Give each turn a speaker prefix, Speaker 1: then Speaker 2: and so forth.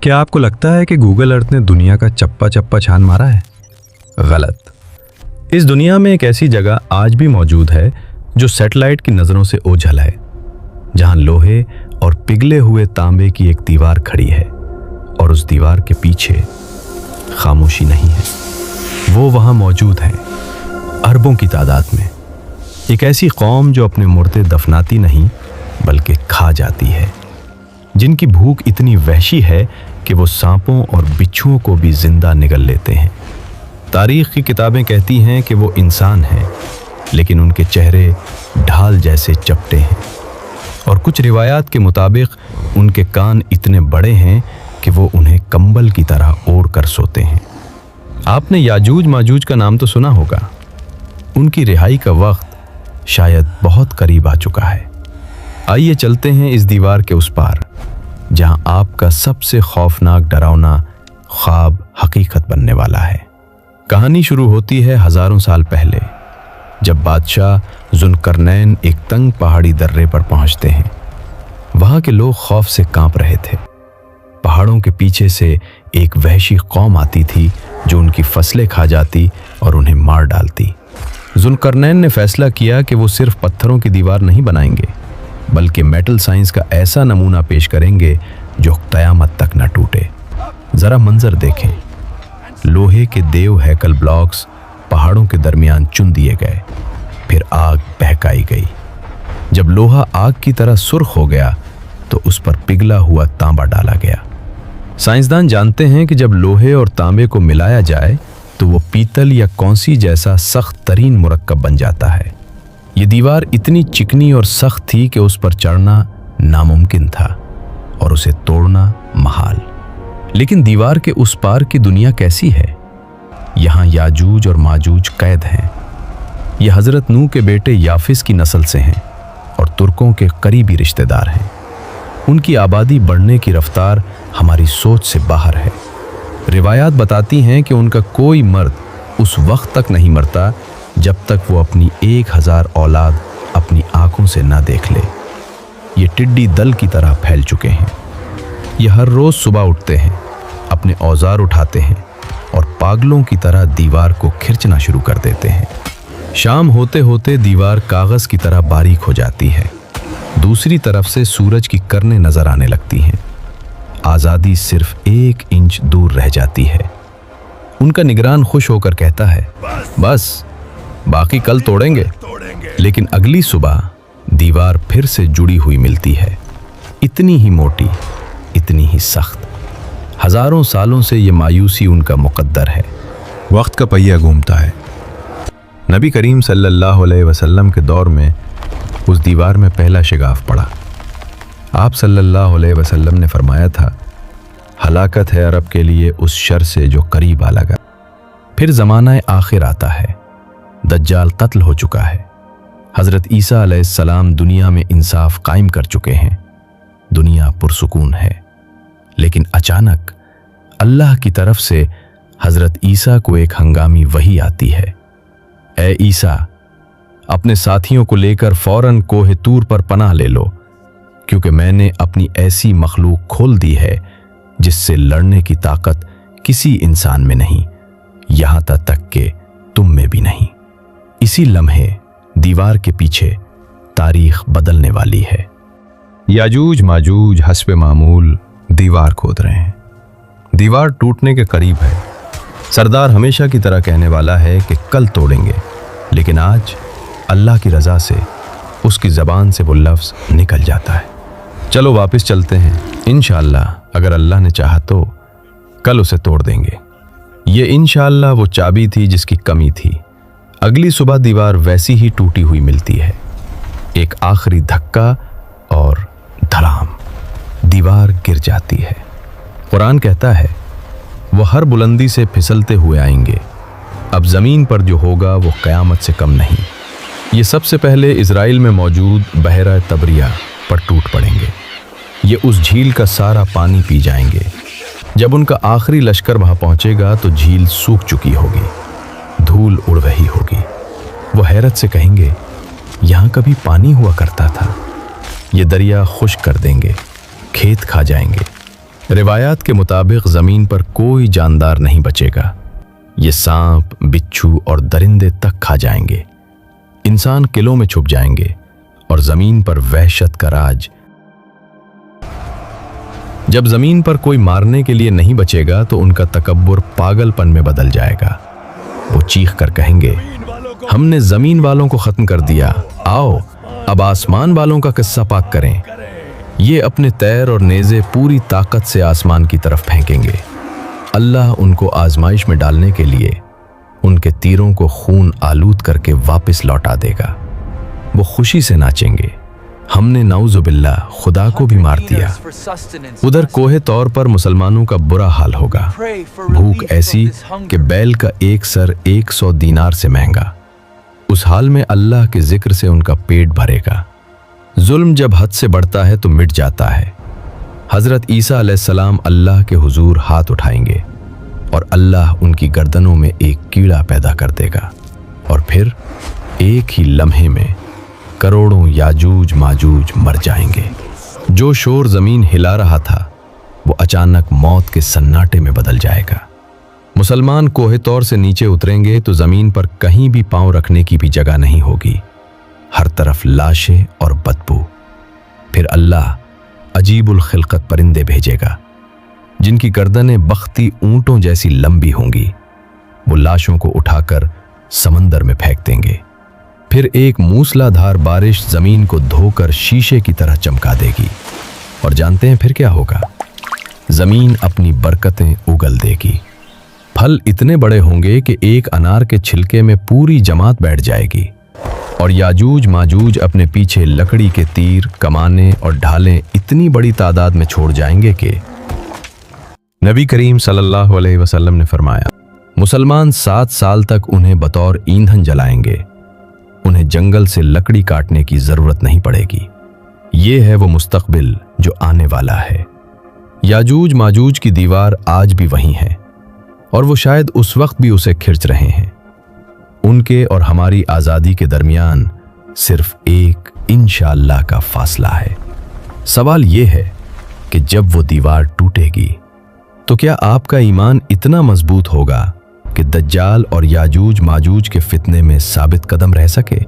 Speaker 1: क्या आपको लगता है कि गूगल अर्थ ने दुनिया का चप्पा चप्पा छान मारा है? गलत। इस दुनिया में एक ऐसी जगह आज भी मौजूद है जो सैटेलाइट की नज़रों से ओझल है, जहां लोहे और पिघले हुए तांबे की एक दीवार खड़ी है और उस दीवार के पीछे खामोशी नहीं है। वो वहां मौजूद है, अरबों की तादाद में। एक ऐसी कौम जो अपने मुर्दे दफनाती नहीं बल्कि खा जाती है, जिनकी भूख इतनी वहशी है कि वो सांपों और बिच्छुओं को भी जिंदा निगल लेते हैं। तारीख की किताबें कहती हैं कि वो इंसान हैं, लेकिन उनके चेहरे ढाल जैसे चपटे हैं, और कुछ रिवायात के मुताबिक उनके कान इतने बड़े हैं कि वो उन्हें कंबल की तरह ओढ़ कर सोते हैं। आपने याजूज माजूज का नाम तो सुना होगा। उनकी रिहाई का वक्त शायद बहुत करीब आ चुका है। आइए चलते हैं इस दीवार के उस पार, जहां आपका सबसे खौफनाक डरावना ख्वाब हकीकत बनने वाला है। कहानी शुरू होती है हजारों साल पहले, जब बादशाह जुल्करनैन एक तंग पहाड़ी दर्रे पर पहुंचते हैं। वहां के लोग खौफ से कांप रहे थे। पहाड़ों के पीछे से एक वहशी कौम आती थी जो उनकी फसलें खा जाती और उन्हें मार डालती। जुल्करनैन ने फैसला किया कि वो सिर्फ पत्थरों की दीवार नहीं बनाएंगे, बल्कि मेटल साइंस का ऐसा नमूना पेश करेंगे जो क़यामत तक न टूटे। ज़रा मंजर देखें। लोहे के देव हैकल ब्लॉक्स पहाड़ों के दरमियान चुन दिए गए, फिर आग बहकाई गई। जब लोहा आग की तरह सुर्ख हो गया तो उस पर पिघला हुआ तांबा डाला गया। साइंसदान जानते हैं कि जब लोहे और तांबे को मिलाया जाए तो वो पीतल या कौंसी जैसा सख्त तरीन मुरक्कब बन जाता है। ये दीवार इतनी चिकनी और सख्त थी कि उस पर चढ़ना नामुमकिन था और उसे तोड़ना महाल। लेकिन दीवार के उस पार की दुनिया कैसी है? यहाँ याजूज और माजूज कैद हैं। ये हज़रत नूह के बेटे याफिस की नस्ल से हैं और तुर्कों के करीबी रिश्तेदार हैं। उनकी आबादी बढ़ने की रफ्तार हमारी सोच से बाहर है। रिवायात बताती हैं कि उनका कोई मर्द उस वक्त तक नहीं मरता जब तक वो अपनी 1000 औलाद अपनी आंखों से ना देख ले। ये टिड्डी दल की तरह फैल चुके हैं। ये हर रोज सुबह उठते हैं, अपने औजार उठाते हैं और पागलों की तरह दीवार को खिंचना शुरू कर देते हैं। शाम होते होते दीवार कागज की तरह बारीक हो जाती है। दूसरी तरफ से सूरज की किरणें नजर आने लगती हैं। आज़ादी सिर्फ 1 इंच दूर रह जाती है। उनका निगरान खुश होकर कहता है, बस बाकी कल तोड़ेंगे। लेकिन अगली सुबह दीवार फिर से जुड़ी हुई मिलती है, इतनी ही मोटी, इतनी ही सख्त। हजारों सालों से ये मायूसी उनका मुकद्दर है। वक्त का पहिया घूमता है। नबी करीम सल्लल्लाहु अलैहि वसल्लम के दौर में उस दीवार में पहला शिगाफ पड़ा। आप सल्लल्लाहु अलैहि वसल्लम ने फरमाया था, हलाकत है अरब के लिए उस शर से जो करीब आ लगा। फिर ज़माना आखिर आता है। दज्जाल कत्ल हो चुका है। हज़रत ईसा अलैहिस्सलाम दुनिया में इंसाफ कायम कर चुके हैं। दुनिया पुरसुकून है। लेकिन अचानक अल्लाह की तरफ से हज़रत ईसा को एक हंगामी वही आती है, ए ईसा, अपने साथियों को लेकर फौरन कोहे तूर पर पनाह ले लो, क्योंकि मैंने अपनी ऐसी मखलूक खोल दी है जिससे लड़ने की ताकत किसी इंसान में नहीं, यहाँ तक कि तुम में भी नहीं। इसी लम्हे दीवार के पीछे तारीख बदलने वाली है। याजूज माजूज हस्बे मामूल दीवार खोद रहे हैं। दीवार टूटने के करीब है। सरदार हमेशा की तरह कहने वाला है कि कल तोड़ेंगे, लेकिन आज अल्लाह की रज़ा से उसकी ज़बान से वो लफ्ज़ निकल जाता है। चलो वापस चलते हैं। इंशाअल्लाह अगर अल्लाह ने चाहा तो कल उसे तोड़ देंगे। ये इंशाअल्लाह वो चाबी थी जिसकी कमी थी। अगली सुबह दीवार वैसी ही टूटी हुई मिलती है। एक आखिरी धक्का और धड़ाम, दीवार गिर जाती है। कुरान कहता है, वो हर बुलंदी से फिसलते हुए आएंगे। अब ज़मीन पर जो होगा वो क़यामत से कम नहीं। ये सबसे पहले इज़राइल में मौजूद बहरा तबरिया पर टूट पड़ेंगे। ये उस झील का सारा पानी पी जाएंगे। जब उनका आखिरी लश्कर वहाँ पहुँचेगा तो झील सूख चुकी होगी, धूल उड़ रही होगी। वो हैरत से कहेंगे, यहाँ कभी पानी हुआ करता था। ये दरिया खुश्क कर देंगे, खेत खा जाएंगे। रिवायात के मुताबिक ज़मीन पर कोई जानदार नहीं बचेगा। ये सांप, बिच्छू और दरिंदे तक खा जाएंगे। इंसान किलों में छुप जाएंगे और ज़मीन पर वहशत का राज। जब ज़मीन पर कोई मारने के लिए नहीं बचेगा तो उनका तकब्बुर पागलपन में बदल जाएगा। वो चीख कर कहेंगे, हमने ज़मीन वालों को ख़त्म कर दिया, आओ अब आसमान वालों का किस्सा पाक करें। ये अपने तैर और नेज़े पूरी ताकत से आसमान की तरफ फेंकेंगे। अल्लाह उनको आजमाइश में डालने के लिए उनके तीरों को खून आलूद करके वापस लौटा देगा। वो खुशी से नाचेंगे, हमने नाउजुबिल्लाह खुदा को भी मार दिया। उधर कोहे तौर पर मुसलमानों का बुरा हाल होगा। भूख ऐसी कि बैल का एक सर 100 दीनार से महंगा। उस हाल में अल्लाह के जिक्र से उनका पेट भरेगा। जुल्म जब हद से बढ़ता है तो मिट जाता है। हज़रत ईसा अलैहिस्सलाम अल्लाह के हुजूर हाथ उठाएंगे और अल्लाह उनकी गर्दनों में एक कीड़ा पैदा कर देगा और फिर एक ही लम्हे में करोड़ों याजूज माजूज मर जाएंगे। जो शोर ज़मीन हिला रहा था वो अचानक मौत के सन्नाटे में बदल जाएगा। मुसलमान कोहे तौर से नीचे उतरेंगे तो ज़मीन पर कहीं भी पांव रखने की भी जगह नहीं होगी। हर तरफ लाशें और बदबू। फिर अल्लाह अजीबुल खिलकत परिंदे भेजेगा जिनकी गर्दनें बख्ती ऊंटों जैसी लंबी होंगी। वो लाशों को उठाकर समंदर में फेंक देंगे। फिर एक मूसलाधार बारिश जमीन को धोकर शीशे की तरह चमका देगी। और जानते हैं फिर क्या होगा? जमीन अपनी बरकतें उगल देगी। फल इतने बड़े होंगे कि एक अनार के छिलके में पूरी जमात बैठ जाएगी। और याजूज माजूज अपने पीछे लकड़ी के तीर, कमाने और ढालें इतनी बड़ी तादाद में छोड़ जाएंगे कि नबी करीम सल्लल्लाहु अलैहि वसल्लम ने फरमाया, मुसलमान 7 साल तक उन्हें बतौर ईंधन जलाएंगे। उन्हें जंगल से लकड़ी काटने की जरूरत नहीं पड़ेगी। ये है वो मुस्तकबिल जो आने वाला है। याजूज माजूज की दीवार आज भी वहीं है और वो शायद उस वक्त भी उसे खिंच रहे हैं। उनके और हमारी आज़ादी के दरमियान सिर्फ एक इंशाअल्लाह का फासला है। सवाल ये है कि जब वो दीवार टूटेगी तो क्या आपका ईमान इतना मजबूत होगा कि दज्जाल और याजूज माजूज के फितने में साबित कदम रह सके?